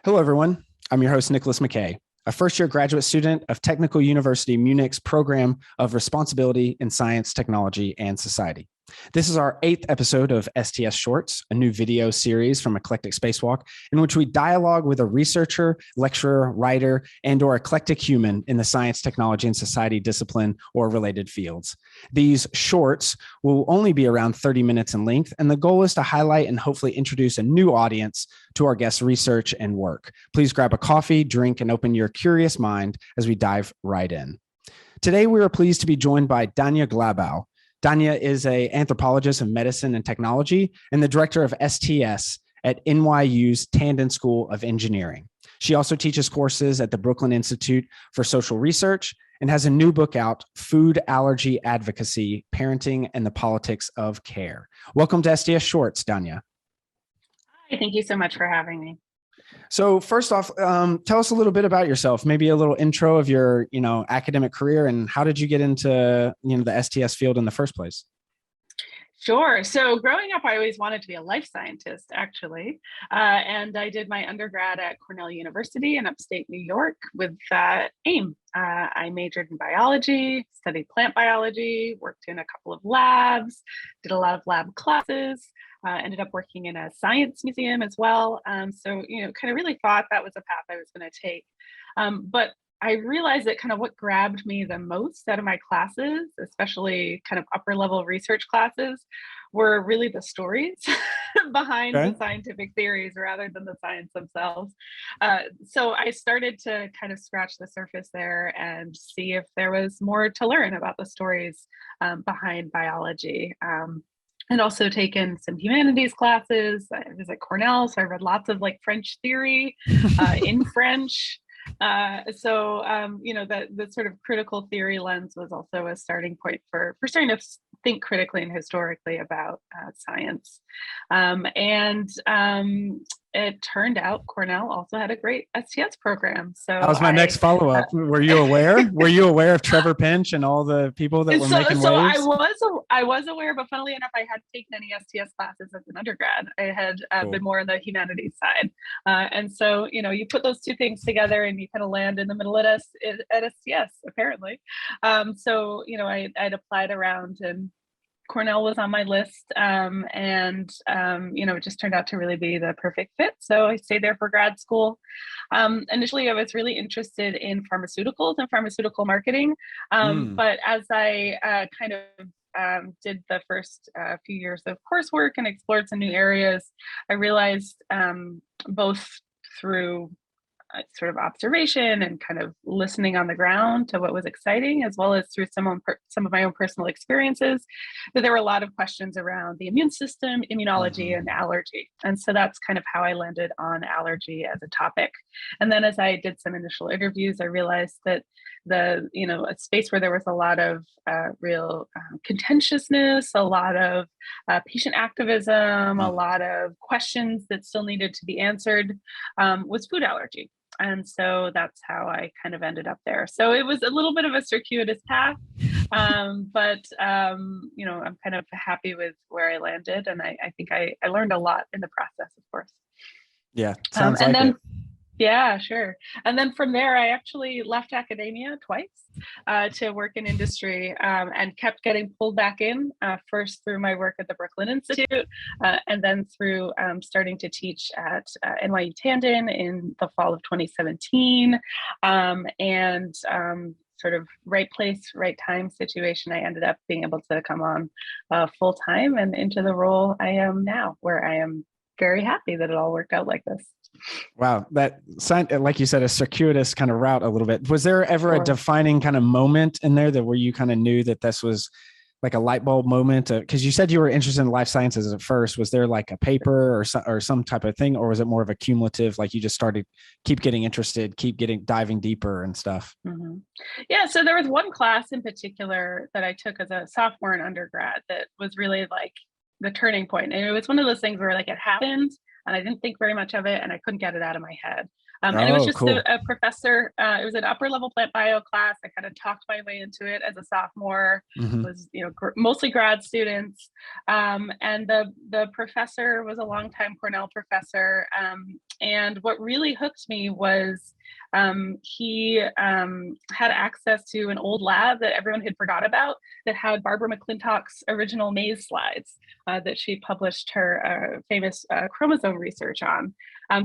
Hello, everyone. I'm your host, Nicholas McKay, a first-year graduate student of Technical University Munich's program of Responsibility in Science, Technology, and Society. This is our 8th episode of STS Shorts, a new video series from Eclectic Spacewalk, in which we dialogue with a researcher, lecturer, writer, and/or eclectic human in the science, technology, and society discipline or related fields. These shorts will only be around 30 minutes in length, and the goal is to highlight and hopefully introduce a new audience to our guests' research and work. Please grab a coffee, drink, and open your curious mind as we dive right in. Today, we are pleased to be joined by Danya Glabau. Danya is an anthropologist of medicine and technology and the director of STS at NYU's Tandon School of Engineering. She also teaches courses at the Brooklyn Institute for Social Research and has a new book out, Food Allergy Advocacy, Parenting and the Politics of Care. Welcome to STS Shorts, Danya. Hi, thank you so much for having me. So first off, tell us a little bit about yourself, maybe a little intro of your, academic career, and how did you get into, the STS field in the first place? Sure. So growing up, I always wanted to be a life scientist, actually. And I did my undergrad at Cornell University in upstate New York with AIM. I majored in biology, studied plant biology, worked in a couple of labs, did a lot of lab classes, ended up working in a science museum as well. So, kind of really thought that was a path I was going to take. But I realized that kind of what grabbed me the most out of my classes, especially kind of upper level research classes, were really the stories behind the scientific theories rather than the science themselves. So I started to kind of scratch the surface there and see if there was more to learn about the stories behind biology. And also taken some humanities classes. I was at Cornell, so I read lots of French theory in French. So that sort of critical theory lens was also a starting point for starting to think critically and historically about science. It turned out Cornell also had a great STS program. So that was my next follow-up. Were you aware? Were you aware of Trevor Pinch and all the people that were making waves? I was aware, but funnily enough, I hadn't taken any STS classes as an undergrad. I had been more on the humanities side. And so, you put those two things together and you kind of land in the middle at STS, apparently. So, I'd applied around and Cornell was on my list, it just turned out to really be the perfect fit. So I stayed there for grad school. Initially, I was really interested in pharmaceuticals and pharmaceutical marketing. But as I did the first few years of coursework and explored some new areas, I realized both through sort of observation and kind of listening on the ground to what was exciting, as well as through some of my own personal experiences, that there were a lot of questions around the immune system, immunology, and allergy. And so that's kind of how I landed on allergy as a topic. And then as I did some initial interviews, I realized that a space where there was a lot of real contentiousness, a lot of patient activism, a lot of questions that still needed to be answered was food allergy. And so that's how I kind of ended up there. So it was a little bit of a circuitous path, but I'm kind of happy with where I landed. And I think I learned a lot in the process, of course. Yeah, sounds like it. Yeah, sure. And then from there, I actually left academia twice to work in industry and kept getting pulled back in, first through my work at the Brooklyn Institute, and then through starting to teach at NYU Tandon in the fall of 2017. Sort of right place, right time situation, I ended up being able to come on full time and into the role I am now, where I am very happy that it all worked out like this. Wow. That sounded, like you said, a circuitous kind of route a little bit. Was there ever a defining kind of moment in there where you kind of knew that this was like a light bulb moment? Because you said you were interested in life sciences at first. Was there like a paper or some type of thing, or was it more of a cumulative, like you just started, keep getting interested, diving deeper and stuff? Mm-hmm. Yeah. So there was one class in particular that I took as a sophomore in undergrad that was really like the turning point. And it was one of those things where it happened and I didn't think very much of it and I couldn't get it out of my head. And it was Oh, just cool. a professor. It was an upper level plant bio class. I kind of talked my way into it as a sophomore. Hmm. Was mostly grad students, and the professor was a longtime Cornell professor. And what really hooked me was he had access to an old lab that everyone had forgot about that had Barbara McClintock's original maze slides that she published her famous chromosome research on,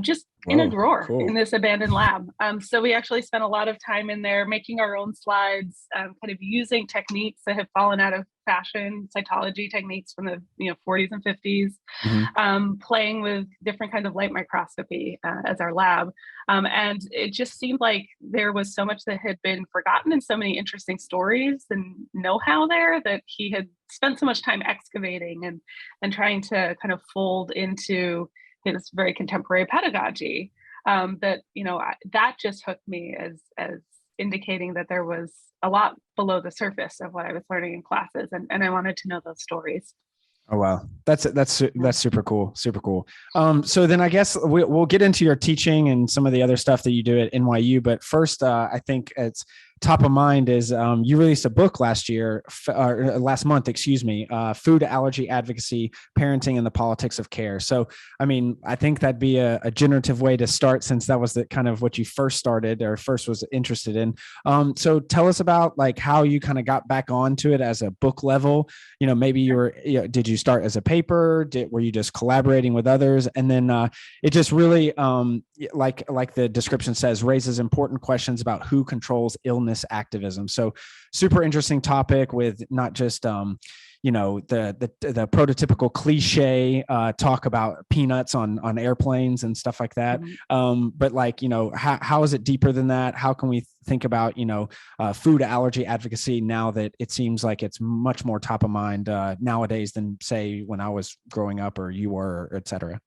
just in a Whoa, drawer in cool. this abandoned lab. So we actually spent a lot of time in there making our own slides, kind of using techniques that have fallen out of fashion, cytology techniques from the 40s and 50s, Hmm. playing with different kinds of light microscopy as our lab. And it just seemed like there was so much that had been forgotten and so many interesting stories and know-how there that he had spent so much time excavating and trying to kind of fold into his very contemporary pedagogy. That that just hooked me as indicating that there was a lot below the surface of what I was learning in classes, and I wanted to know those stories. Oh wow, that's Yeah. super cool, super cool. So then I guess we'll get into your teaching and some of the other stuff that you do at NYU. But first, I think it's top of mind is you released a book last year, or last month, excuse me, Food Allergy Advocacy: Parenting and the Politics of Care. So, I mean, I think that'd be a generative way to start, since that was the kind of what you first started or first was interested in. So tell us about like how you kind of got back onto it as a book level. Maybe did you start as a paper? Were you just collaborating with others? And then it just really, like the description says, raises important questions about who controls illness activism. So super interesting topic with not just the prototypical cliche talk about peanuts on airplanes and stuff like that. But like, how is it deeper than that? How can we think about, food allergy advocacy now that it seems like it's much more top of mind nowadays than say when I was growing up or you were, et cetera?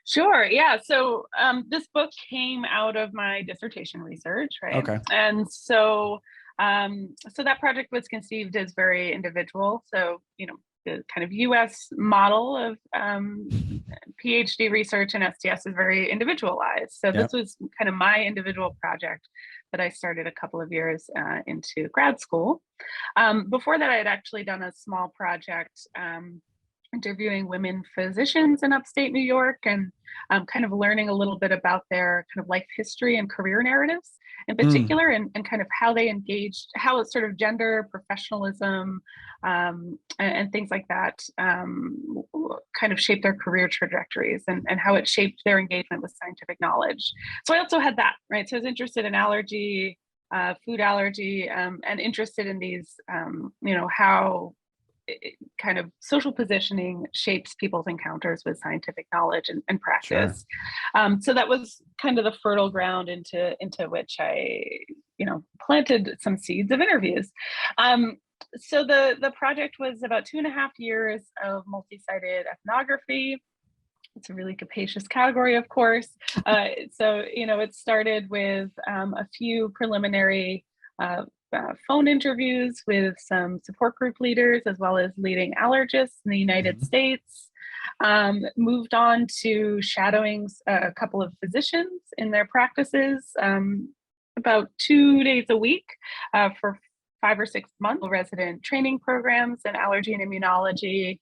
Sure. Yeah. So this book came out of my dissertation research, right? Okay. And so that project was conceived as very individual. So the kind of U.S. model of PhD research in STS is very individualized. So this Yep. was kind of my individual project that I started a couple of years into grad school. Before that, I had actually done a small project interviewing women physicians in upstate New York and kind of learning a little bit about their kind of life history and career narratives in Mm. particular, and kind of how they engaged, how it's sort of gender, professionalism, and things like that kind of shaped their career trajectories and how it shaped their engagement with scientific knowledge. So I also had that, right? So I was interested in allergy, food allergy, and interested in these, how kind of social positioning shapes people's encounters with scientific knowledge and Sure. practice. So that was kind of the fertile ground into which I, planted some seeds of interviews. So the project was about 2.5 years of multi-sided ethnography. It's a really capacious category, of course. So it started with a few preliminary phone interviews with some support group leaders, as well as leading allergists in the United Mhm. States. Moved on to shadowing a couple of physicians in their practices, about 2 days a week for 5 or 6 months, resident training programs in allergy and immunology.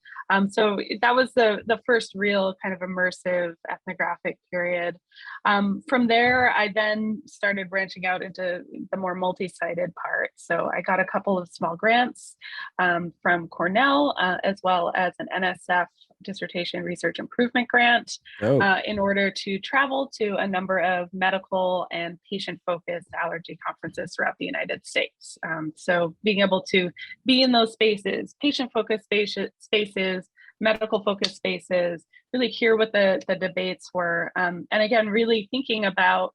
So that was the first real kind of immersive ethnographic period. From there, I then started branching out into the more multi-sided part. So I got a couple of small grants from Cornell, as well as an NSF dissertation research improvement grant Oh, in order to travel to a number of medical and patient-focused allergy conferences throughout the United States. So being able to be in those spaces, patient-focused spaces, medical-focused spaces, really hear what the debates were. And again, really thinking about,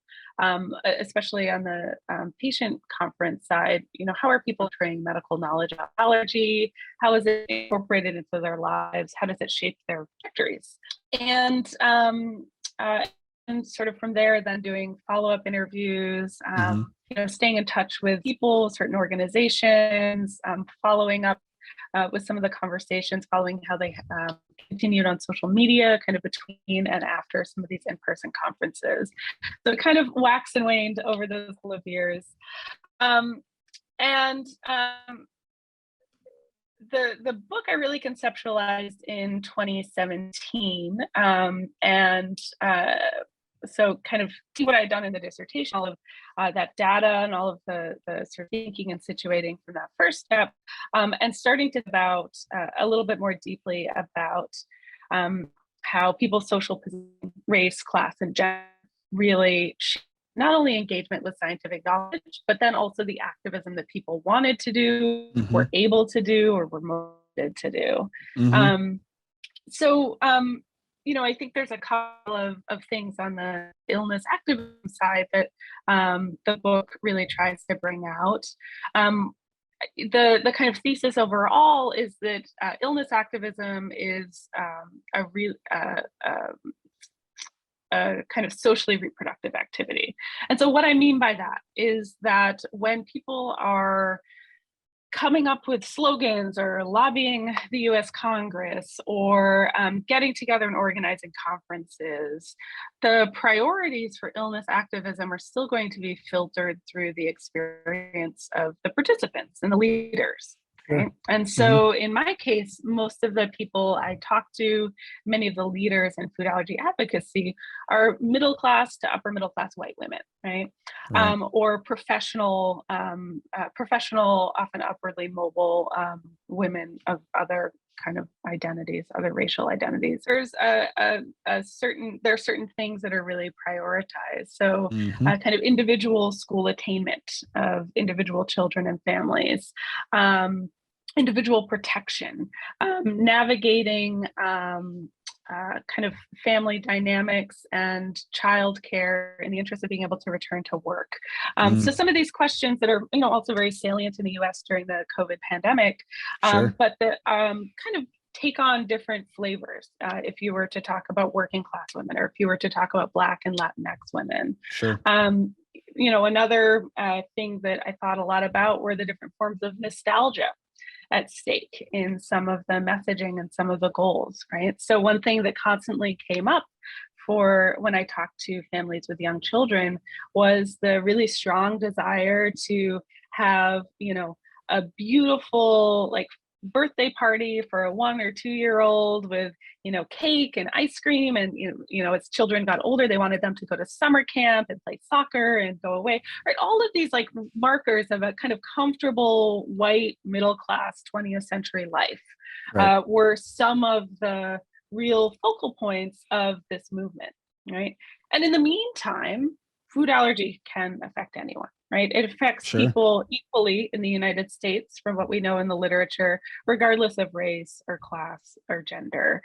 especially on the patient conference side, how are people training medical knowledge about allergy? How is it incorporated into their lives? How does it shape their trajectories? And sort of from there, then doing follow-up interviews, hmm staying in touch with people, certain organizations, following up with some of the conversations following how they continued on social media kind of between and after some of these in-person conferences. So it kind of waxed and waned over those couple of years. The book I really conceptualized in 2017, so kind of see what I'd done in the dissertation, all of that data and all of the sort of thinking and situating from that first step, and starting to about a little bit more deeply about how people's social position, race, class, and gender really not only engagement with scientific knowledge, but then also the activism that people wanted to do, were able to do, or were motivated to do. I think there's a couple of things on the illness activism side that the book really tries to bring out. The kind of thesis overall is that illness activism is a kind of socially reproductive activity. And so what I mean by that is that when people are coming up with slogans or lobbying the US Congress or getting together and organizing conferences, the priorities for illness activism are still going to be filtered through the experience of the participants and the leaders. Right? And so in my case, most of the people I talk to, many of the leaders in food allergy advocacy are middle class to upper middle class white women, right? Or professional, often upwardly mobile women of other kind of identities, other racial identities. There's there are certain things that are really prioritized. So kind of individual school attainment of individual children and families, individual protection, navigating kind of family dynamics and childcare in the interest of being able to return to work. So some of these questions that are, also very salient in the U.S. during the COVID pandemic, but that kind of take on different flavors. If you were to talk about working class women, or if you were to talk about Black and Latinx women. Another thing that I thought a lot about were the different forms of nostalgia at stake in some of the messaging and some of the goals, right? So one thing that constantly came up for when I talked to families with young children was the really strong desire to have, a beautiful birthday party for a 1 or 2 year old with, cake and ice cream. And, as children got older, they wanted them to go to summer camp and play soccer and go away, right? All of these markers of a kind of comfortable white middle class 20th century life were some of the real focal points of this movement, right? And in the meantime, food allergy can affect anyone, right? It affects people equally in the United States, from what we know in the literature, regardless of race or class or gender.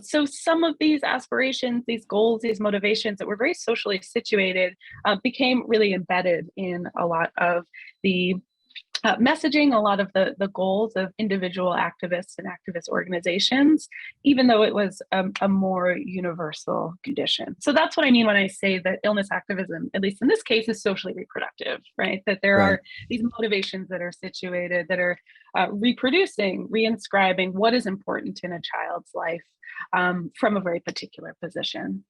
So some of these aspirations, these goals, these motivations that were very socially situated became really embedded in a lot of the messaging, a lot of the goals of individual activists and activist organizations, even though it was a more universal condition. So that's what I mean when I say that illness activism, at least in this case, is socially reproductive, right? That there are these motivations that are situated, that are reproducing, reinscribing what is important in a child's life from a very particular position.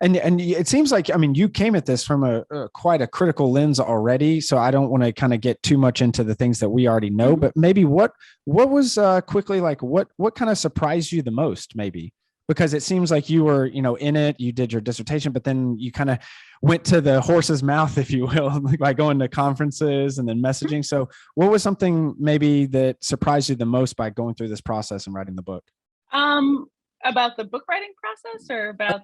And it seems like, you came at this from a quite a critical lens already. So I don't want to kind of get too much into the things that we already know, but maybe what was quickly, what kind of surprised you the most, maybe? Because it seems like you were, in it, you did your dissertation, but then you kind of went to the horse's mouth, if you will, by going to conferences and then messaging. So what was something maybe that surprised you the most by going through this process and writing the book? About the book writing process, or about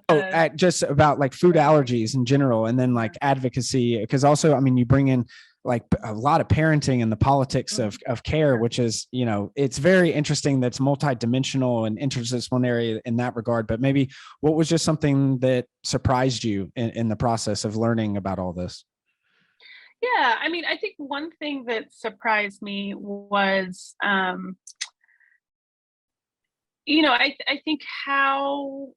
just about food allergies in general, and then advocacy, because also you bring in a lot of parenting and the politics of care, which is it's very interesting. That's multidimensional and interdisciplinary in that regard. But maybe what was just something that surprised you in the process of learning about all this? Yeah, I think one thing that surprised me was I think how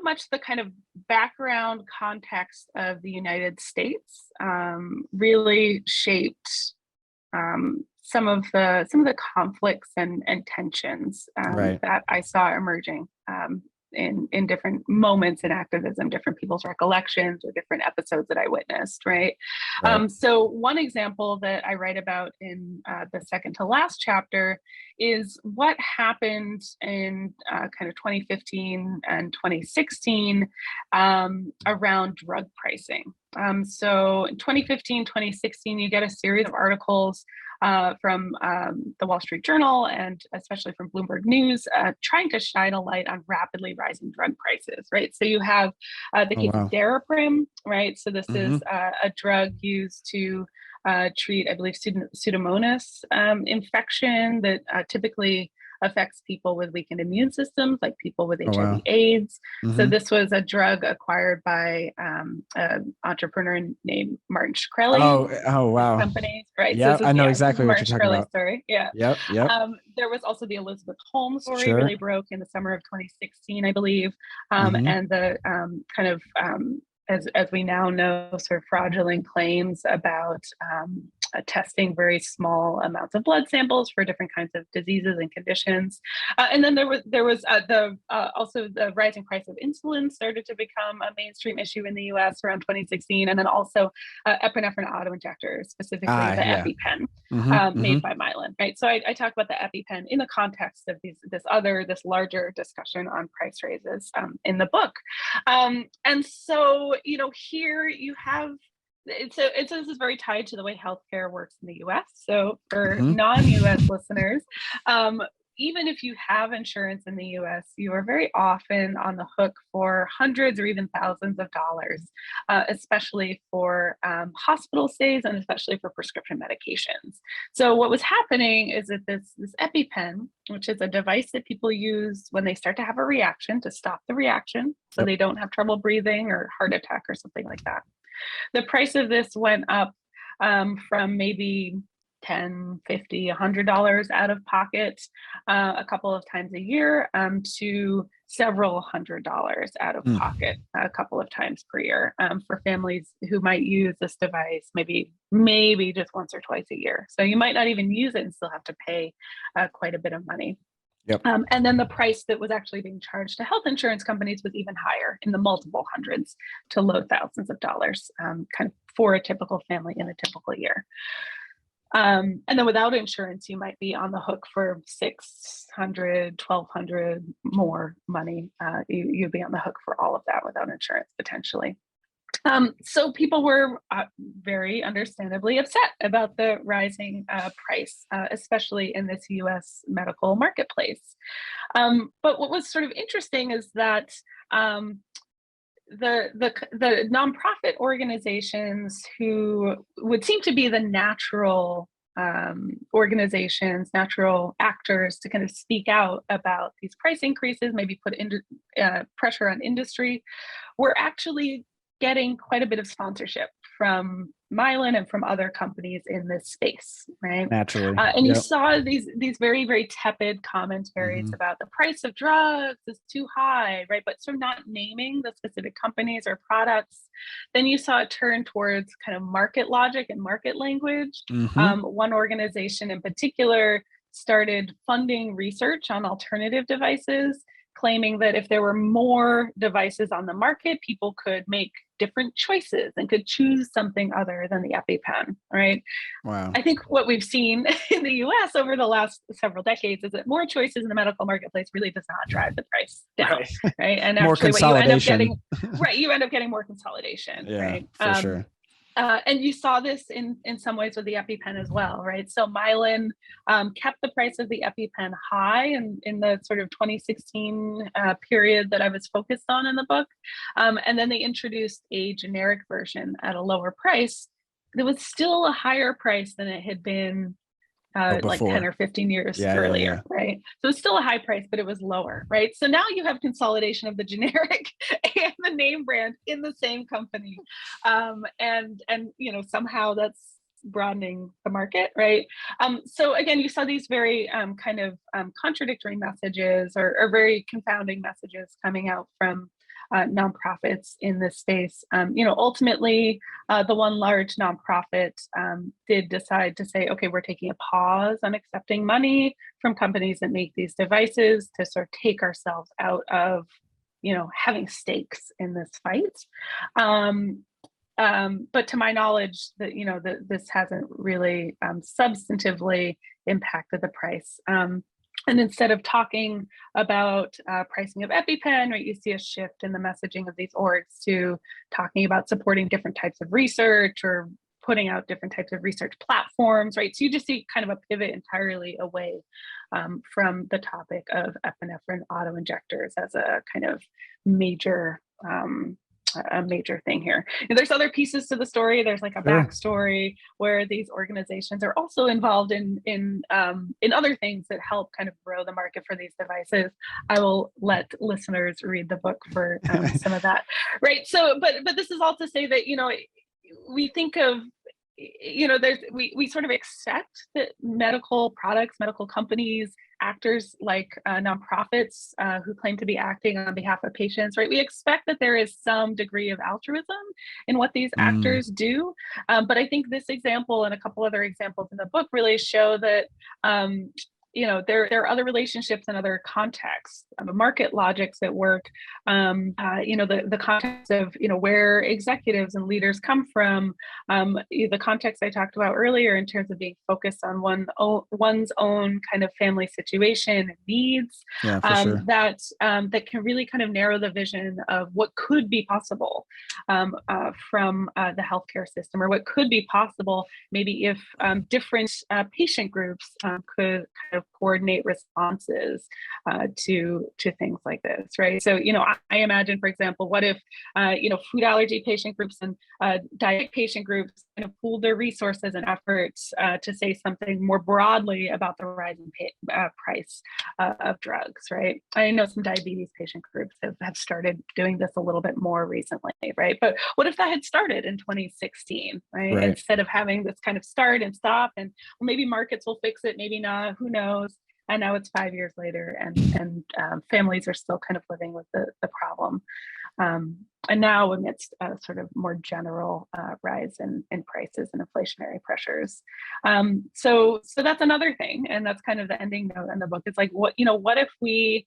much the kind of background context of the United States really shaped some of the conflicts and tensions Right. that I saw emerging in different moments in activism, different people's recollections or different episodes that I witnessed, right? Right. So one example that I write about in the second to last chapter is what happened in kind of 2015 and 2016 around drug pricing. So in 2015, 2016, you get a series of articles from the Wall Street Journal and especially from Bloomberg News, trying to shine a light on rapidly rising drug prices, right? So you have the Oh, case wow. of Daraprim, right? So this Mm-hmm. is a drug used to treat, I believe, Pseudomonas infection that typically affects people with weakened immune systems, like people with Oh, wow. HIV/AIDS. So Mm-hmm. this was a drug acquired by an entrepreneur named Martin Shkreli. Oh, wow. Companies, right? Yeah, So I know this is exactly what Martin you're talking Shkreli's about. story. Yeah. Yep. There was also the Elizabeth Holmes story, Sure. really broke in the summer of 2016, I believe, Mm-hmm. and the kind of as we now know, sort of fraudulent claims about testing very small amounts of blood samples for different kinds of diseases and conditions. And then there was also the rising price of insulin started to become a mainstream issue in the U.S. around 2016, and then also epinephrine autoinjectors, specifically the Yeah. Epipen, Mm-hmm. made by Mylan. Right. So I talk about the Epipen in the context of this larger discussion on price raises in the book. And so, here you have, this is very tied to the way healthcare works in the US. So for Mm-hmm. non-US listeners, even if you have insurance in the US, you are very often on the hook for hundreds or even thousands of dollars, especially for hospital stays and especially for prescription medications. So what was happening is that this Epipen, which is a device that people use when they start to have a reaction to stop the reaction so they don't have trouble breathing or heart attack or something like that. The price of this went up from maybe $10, $50, $100 out of pocket a couple of times a year to several $100s out of pocket a couple of times per year for families who might use this device maybe just once or twice a year. So you might not even use it and still have to pay quite a bit of money. Yep. And then the price that was actually being charged to health insurance companies was even higher, in the multiple hundreds to low thousands of dollars, kind of for a typical family in a typical year. And then without insurance, you might be on the hook for $600, $1,200 more money. You'd be on the hook for all of that without insurance, potentially. So people were very understandably upset about the rising price, especially in this US medical marketplace. But what was sort of interesting is that the nonprofit organizations who would seem to be the natural organizations, natural actors to kind of speak out about these price increases, maybe put pressure on industry, were actually getting quite a bit of sponsorship from Mylan and from other companies in this space, right? Naturally. And you saw these very, very tepid commentaries about the price of drugs is too high, right? But sort of not naming the specific companies or products. Then you saw it turn towards kind of market logic and market language. One organization in particular started funding research on alternative devices, claiming that if there were more devices on the market, people could make different choices and could choose something other than the Epipen, right? Wow. I think what we've seen in the US over the last several decades is that more choices in the medical marketplace really does not drive the price down, right? And more actually consolidation. you end up getting more consolidation, right? For sure. And you saw this in some ways with the Epipen as well, right? So Mylan kept the price of the Epipen high in the sort of 2016 period that I was focused on in the book. And then they introduced a generic version at a lower price. It was still a higher price than it had been like 10 or 15 years earlier, right? So it's still a high price, but it was lower, right? So now you have consolidation of the generic and the name brand in the same company. And somehow that's broadening the market, right? So again, you saw these very kind of contradictory messages or very confounding messages coming out from nonprofits in this space. Ultimately, the one large nonprofit did decide to say, okay, we're taking a pause on accepting money from companies that make these devices to sort of take ourselves out of, having stakes in this fight. But to my knowledge, this hasn't really substantively impacted the price. And instead of talking about pricing of Epipen, right, you see a shift in the messaging of these orgs to talking about supporting different types of research or putting out different types of research platforms, right? So you just see kind of a pivot entirely away from the topic of epinephrine autoinjectors as a kind of major thing here. And there's other pieces to the story. There's like a backstory where these organizations are also involved in other things that help kind of grow the market for these devices. I will let listeners read the book for some of that, right? So, but this is all to say that we think of we sort of accept that medical products, medical companies, actors like nonprofits who claim to be acting on behalf of patients, right? We expect that there is some degree of altruism in what these actors do. But I think this example and a couple other examples in the book really show that there are other relationships and other contexts, market logics at work, the context of, where executives and leaders come from, the context I talked about earlier in terms of being focused on one's own kind of family situation and needs, that can really kind of narrow the vision of what could be possible from the healthcare system, or what could be possible maybe if different patient groups could kind of coordinate responses to things like this, right? So, I imagine, for example, what if, food allergy patient groups and diet patient groups kind of pooled their resources and efforts to say something more broadly about the rising price of drugs, right? I know some diabetes patient groups have started doing this a little bit more recently, right? But what if that had started in 2016, right? Instead of having this kind of start and stop, and well, maybe markets will fix it, maybe not, who knows? And now it's 5 years later, and families are still kind of living with the problem. And now amidst a sort of more general rise in prices and inflationary pressures. So that's another thing. And that's kind of the ending note in the book. It's like, what if we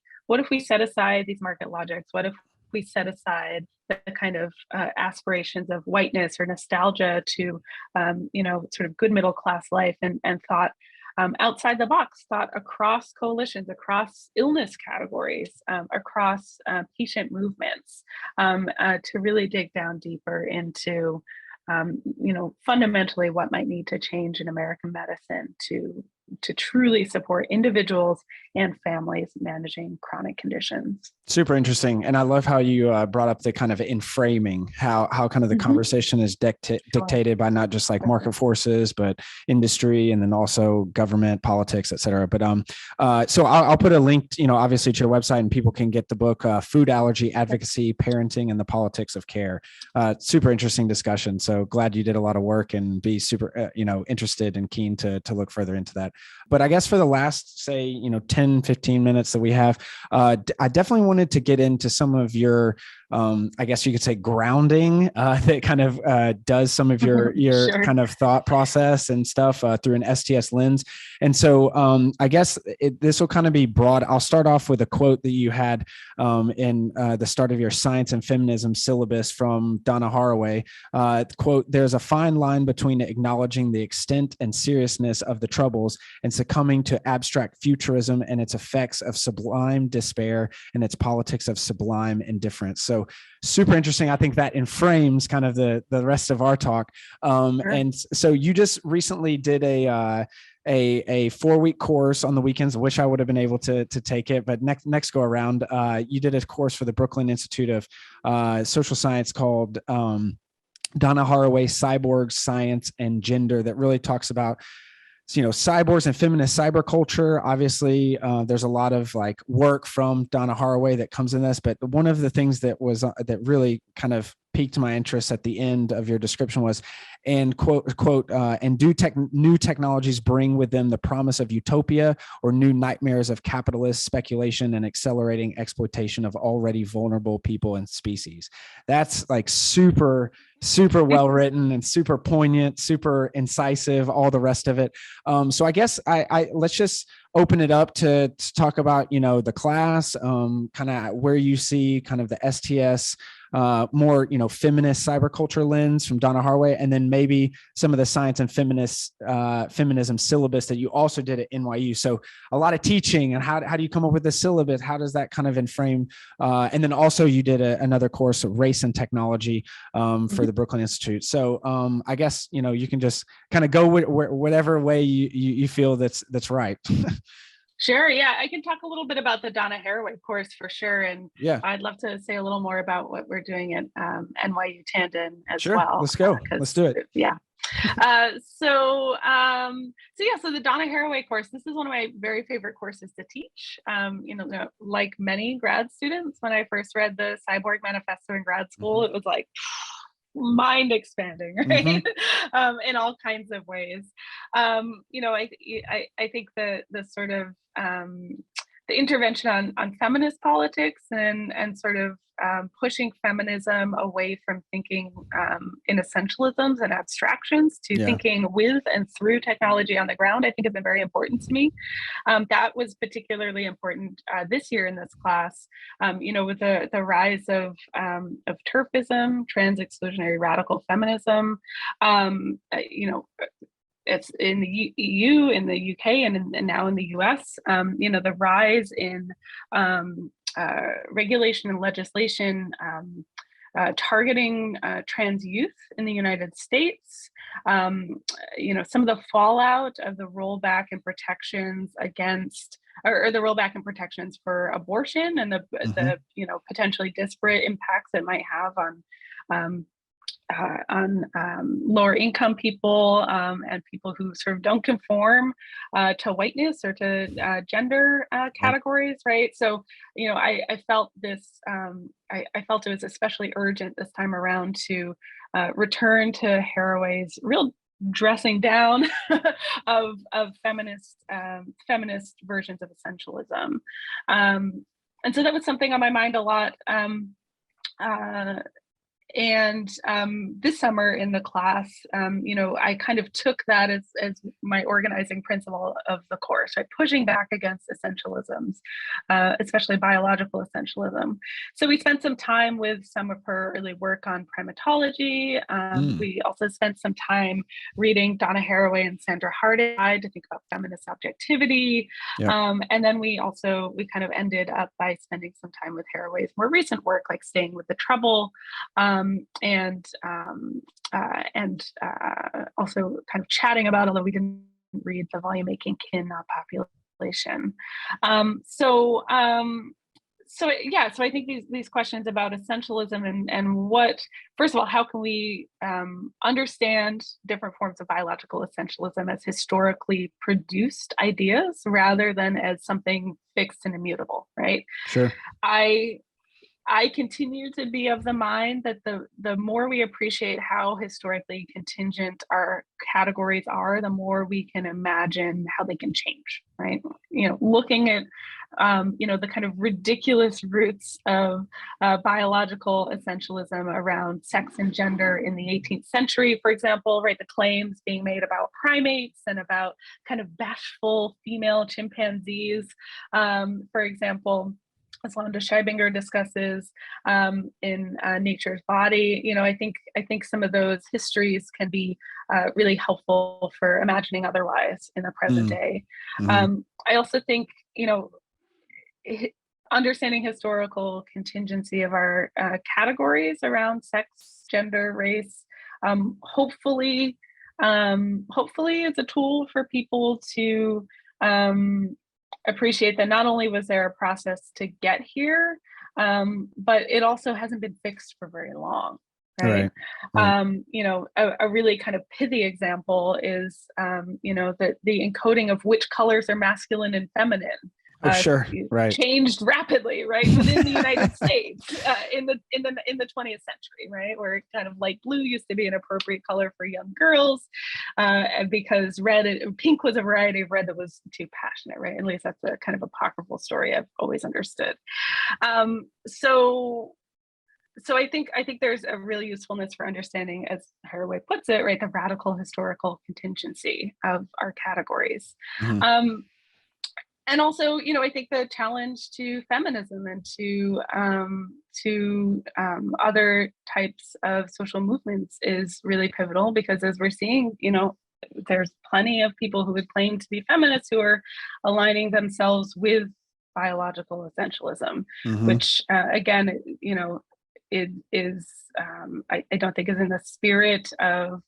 set aside these market logics? What if we set aside the kind of aspirations of whiteness or nostalgia to, sort of good middle class life and thought outside the box, thought across coalitions, across illness categories, across patient movements, to really dig down deeper into, fundamentally what might need to change in American medicine to truly support individuals and families managing chronic conditions. Super interesting. And I love how you brought up the kind of in framing, how kind of the conversation is dictated by not just like market forces, but industry, and then also government, politics, et cetera. But so I'll put a link, obviously to your website, and people can get the book, Food Allergy, Advocacy, Parenting, and the Politics of Care. Super interesting discussion. So glad you did a lot of work and be super, interested and keen to look further into that. But I guess for the last, say, 10, 15 minutes that we have, I definitely wanted to get into some of your, I guess you could say, grounding that kind of does some of your Sure. kind of thought process and stuff through an STS lens. And so I guess this will kind of be broad. I'll start off with a quote that you had in the start of your Science and Feminism syllabus from Donna Haraway. Quote, "There's a fine line between acknowledging the extent and seriousness of the troubles and succumbing to abstract futurism and its effects of sublime despair and its politics of sublime indifference." So super interesting. I think that inframes kind of the rest of our talk. Sure. And so you just recently did a 4-week course on the weekends. I wish I would have been able to take it, but next go around, you did a course for the Brooklyn Institute of Social Science called Donna Haraway, Cyborgs, Science, and Gender, that really talks about cyborgs and feminist cyber culture. Obviously, there's a lot of like work from Donna Haraway that comes in this, but one of the things that was that really kind of piqued my interest at the end of your description was, and quote, and do new technologies bring with them the promise of utopia or new nightmares of capitalist speculation and accelerating exploitation of already vulnerable people and species? That's like super well written and super poignant, super incisive, all the rest of it. So I guess I let's just open it up to talk about, the class, kind of where you see kind of the STS, more, feminist cyberculture lens from Donna Haraway, and then maybe some of the science and feminism syllabus that you also did at NYU. So a lot of teaching, and how do you come up with this syllabus? How does that kind of inframe? And then also you did another course of race and technology for the Brooklyn Institute. So I guess, you can just kind of go with whatever way you feel that's right. Sure. Yeah, I can talk a little bit about the Donna Haraway course for sure. And yeah, I'd love to say a little more about what we're doing at NYU Tandon as sure. well. Let's go. Let's do it. Yeah. So the Donna Haraway course, this is one of my very favorite courses to teach. Like many grad students, when I first read the Cyborg Manifesto in grad school, it was like mind expanding, right? In all kinds of ways. I think the sort of the intervention on feminist politics and sort of pushing feminism away from thinking in essentialisms and abstractions to thinking with and through technology on the ground, I think has been very important to me. That was particularly important this year in this class, with the rise of TERFism, trans exclusionary radical feminism, it's in the EU, in the UK, and now in the US, the rise in regulation and legislation targeting trans youth in the United States, some of the fallout of the rollback and protections against, or the rollback and protections for abortion, and the potentially disparate impacts it might have on lower income people and people who sort of don't conform to whiteness or to gender categories, right? So, I felt this, I felt it was especially urgent this time around to return to Haraway's real dressing down of feminist versions of essentialism. And so that was something on my mind a lot. And this summer in the class, I kind of took that as my organizing principle of the course, right? Pushing back against essentialisms, especially biological essentialism. So we spent some time with some of her early work on primatology. We also spent some time reading Donna Haraway and Sandra Harding to think about feminist objectivity. And then we kind of ended up by spending some time with Haraway's more recent work, like Staying with the Trouble, and also kind of chatting about, although we didn't read the volume, Making Kin, Not Population. So I think these questions about essentialism and what, first of all, how can we understand different forms of biological essentialism as historically produced ideas rather than as something fixed and immutable, right? Sure. I continue to be of the mind that the more we appreciate how historically contingent our categories are, the more we can imagine how they can change, right? Looking at, the kind of ridiculous roots of biological essentialism around sex and gender in the 18th century, for example, right? The claims being made about primates and about kind of bashful female chimpanzees, for example, as Londa Scheibinger discusses in Nature's Body. I think some of those histories can be really helpful for imagining otherwise in the present day. I also think, understanding historical contingency of our categories around sex, gender, race, hopefully is a tool for people to appreciate that not only was there a process to get here, but it also hasn't been fixed for very long, right? A really kind of pithy example is, the encoding of which colors are masculine and feminine, Oh, sure. Right. changed rapidly, right, within the United States in the 20th century, right, where kind of light blue used to be an appropriate color for young girls, and because pink was a variety of red that was too passionate, right? At least that's a kind of apocryphal story I've always understood. So I think there's a real usefulness for understanding, as Haraway puts it, right, the radical historical contingency of our categories. Mm-hmm. And also, I think the challenge to feminism and to other types of social movements is really pivotal, because as we're seeing, there's plenty of people who would claim to be feminists who are aligning themselves with biological essentialism, mm-hmm. which again, it is I don't think is in the spirit of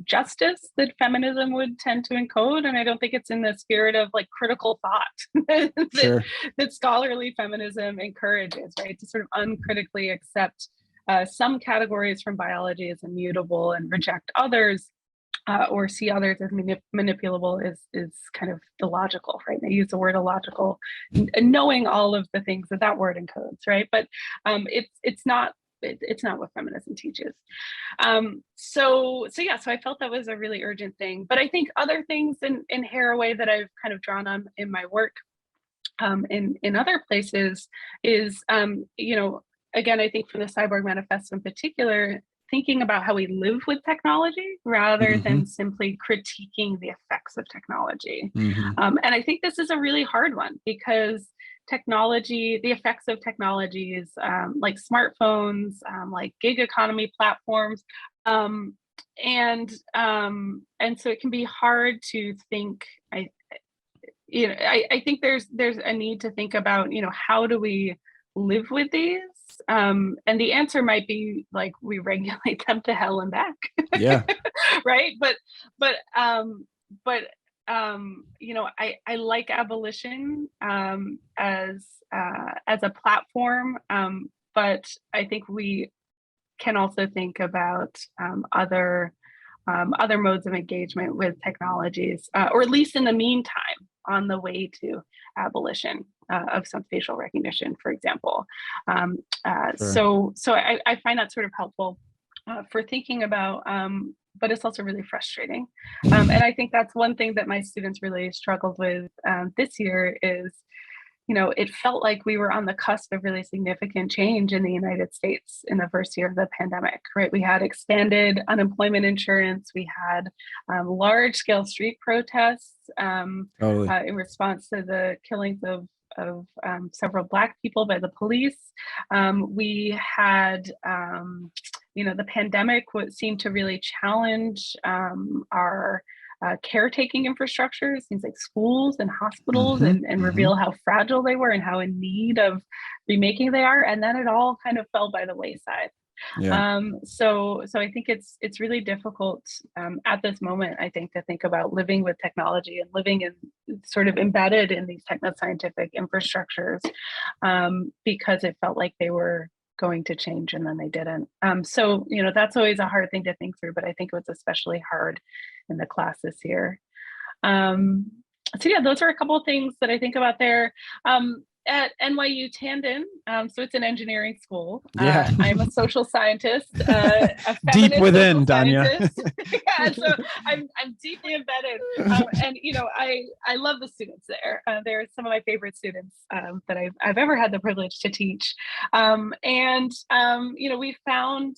justice that feminism would tend to encode, and I don't think it's in the spirit of like critical thought that scholarly feminism encourages, right? To sort of uncritically accept some categories from biology as immutable and reject others, or see others as manipulable is kind of illogical, right? And I use the word illogical, knowing all of the things that word encodes, right? But it's not what feminism teaches. So I felt that was a really urgent thing. But I think other things in Haraway that I've kind of drawn on in my work in other places is, again, I think for the Cyborg Manifesto in particular, thinking about how we live with technology rather mm-hmm. than simply critiquing the effects of technology. Mm-hmm. And I think this is a really hard one, because the effects of technologies like smartphones, like gig economy platforms, and so it can be hard to think. I think there's a need to think about, how do we live with these? And the answer might be like, we regulate them to hell and back. Yeah. Right. But I like abolition as a platform, but I think we can also think about other modes of engagement with technologies, or at least in the meantime, on the way to abolition of some facial recognition, for example. Sure. So I find that sort of helpful for thinking about, but it's also really frustrating. And I think that's one thing that my students really struggled with this year is, it felt like we were on the cusp of really significant change in the United States in the first year of the pandemic, right? We had expanded unemployment insurance. We had large-scale street protests in response to the killings of several Black people by the police. We had, the pandemic seemed to really challenge our caretaking infrastructures, things like schools and hospitals, mm-hmm. and reveal how fragile they were and how in need of remaking they are. And then it all kind of fell by the wayside. Yeah. So I think it's really difficult at this moment, I think, to think about living with technology and living in sort of embedded in these techno-scientific infrastructures, because it felt like they were going to change and then they didn't. So that's always a hard thing to think through, but I think it was especially hard in the class this year. So yeah, those are a couple of things that I think about there. At NYU Tandon, so it's an engineering school. Yeah. I'm a social scientist, a deep within, Danya. Yeah, so I'm deeply embedded, and I love the students there. They're some of my favorite students that I've ever had the privilege to teach, and we found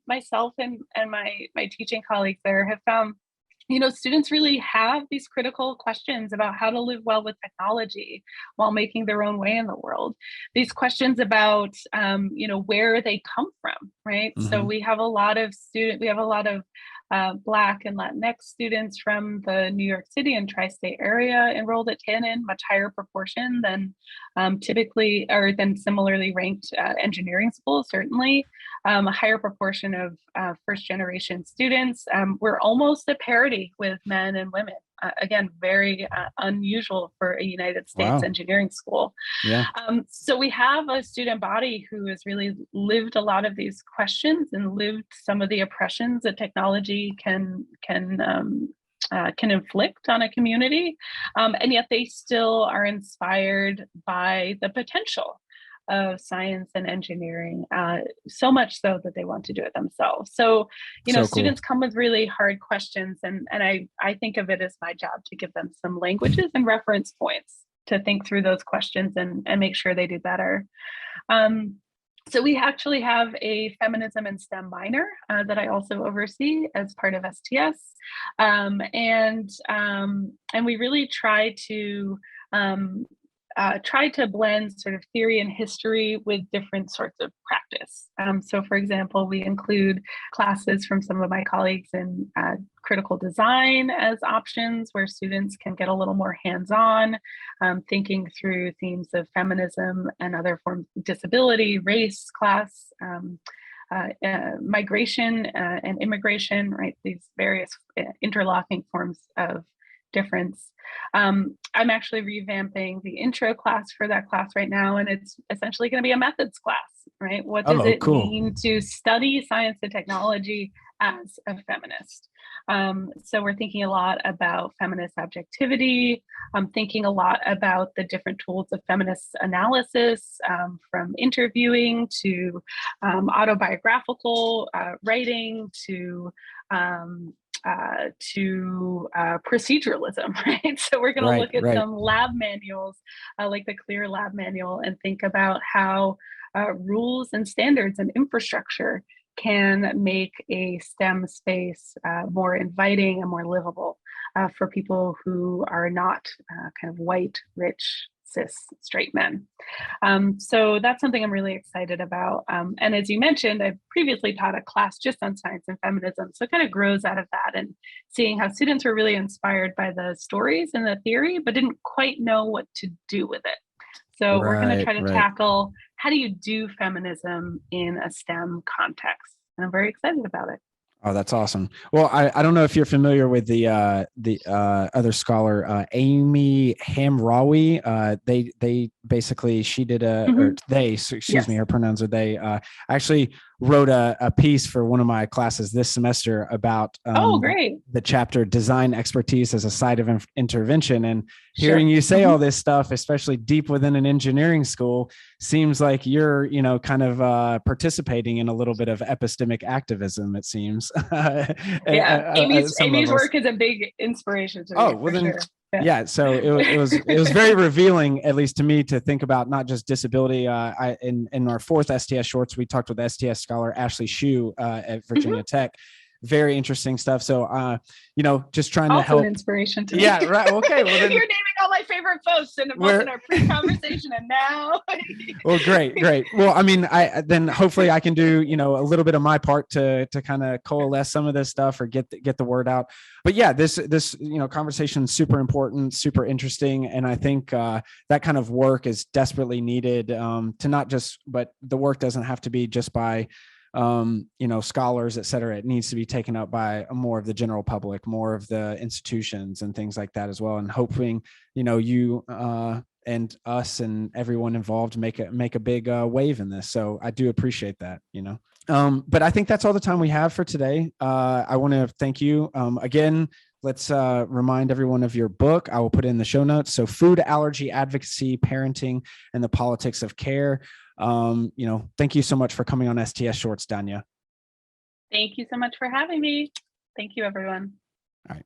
myself and my teaching colleagues there have found, students really have these critical questions about how to live well with technology while making their own way in the world. These questions about, where they come from, right? Mm-hmm. So we have a lot of Black and Latinx students from the New York City and tri-state area enrolled at Tandon, much higher proportion than typically, or than similarly ranked engineering schools, certainly. A higher proportion of first generation students. We're almost at parity with men and women. Again, very unusual for a United States engineering school. Yeah. So we have a student body who has really lived a lot of these questions and lived some of the oppressions that technology can can inflict on a community, and yet they still are inspired by the potential of science and engineering, so much so that they want to do it themselves. So, So cool. students come with really hard questions, and I think of it as my job to give them some languages and reference points to think through those questions and make sure they do better. So we actually have a feminism and STEM minor that I also oversee as part of STS, and we really try to blend sort of theory and history with different sorts of practice. So, for example, we include classes from some of my colleagues in critical design as options, where students can get a little more hands-on, thinking through themes of feminism and other forms of disability, race, class, migration, and immigration, right? These various interlocking forms of difference. I'm actually revamping the intro class for that class right now, and it's essentially going to be a methods class, right? What does it mean to study science and technology as a feminist? So we're thinking a lot about feminist objectivity. I'm thinking a lot about the different tools of feminist analysis, from interviewing to autobiographical writing to proceduralism, right? So we're going to look at some lab manuals, like the CLEAR lab manual, and think about how rules and standards and infrastructure can make a STEM space more inviting and more livable for people who are not kind of white, rich, cis, straight men. So that's something I'm really excited about. And as you mentioned, I previously taught a class just on science and feminism. So it kind of grows out of that, and seeing how students were really inspired by the stories and the theory, but didn't quite know what to do with it. So we're going to try to tackle, how do you do feminism in a STEM context? And I'm very excited about it. Oh, that's awesome. Well, I don't know if you're familiar with the other scholar, Amy Hamraoui. They basically, she did or they, so excuse me, her pronouns are they, actually wrote a piece for one of my classes this semester about the chapter Design Expertise as a Site of Intervention. And hearing you say all this stuff, especially deep within an engineering school, seems like you're, kind of participating in a little bit of epistemic activism, it seems. Amy's work is a big inspiration to me. Well, then, sure. Yeah. So it was very revealing, at least to me, to think about not just disability. In our fourth STS shorts, we talked with STS scholar Ashley Shue at Virginia Tech. Very interesting stuff. So, just trying to help. An inspiration to me. Yeah, right. Okay. Well, then, you're naming all my favorite folks in our pre-conversation, and now. Well, great. Well, I mean, then hopefully I can do, a little bit of my part to kind of coalesce some of this stuff or get the word out. But yeah, this conversation is super important, super interesting, and I think that kind of work is desperately needed to not just, but the work doesn't have to be just by scholars, et cetera. It needs to be taken up by more of the general public, more of the institutions and things like that as well. And hoping, you and us and everyone involved make a big wave in this. So I do appreciate that, but I think that's all the time we have for today. I want to thank you again. Let's remind everyone of your book. I will put it in the show notes. So Food Allergy, Advocacy, Parenting, and the Politics of Care. Thank you so much for coming on STS Shorts, Danya. Thank you so much for having me. Thank you, everyone. All right.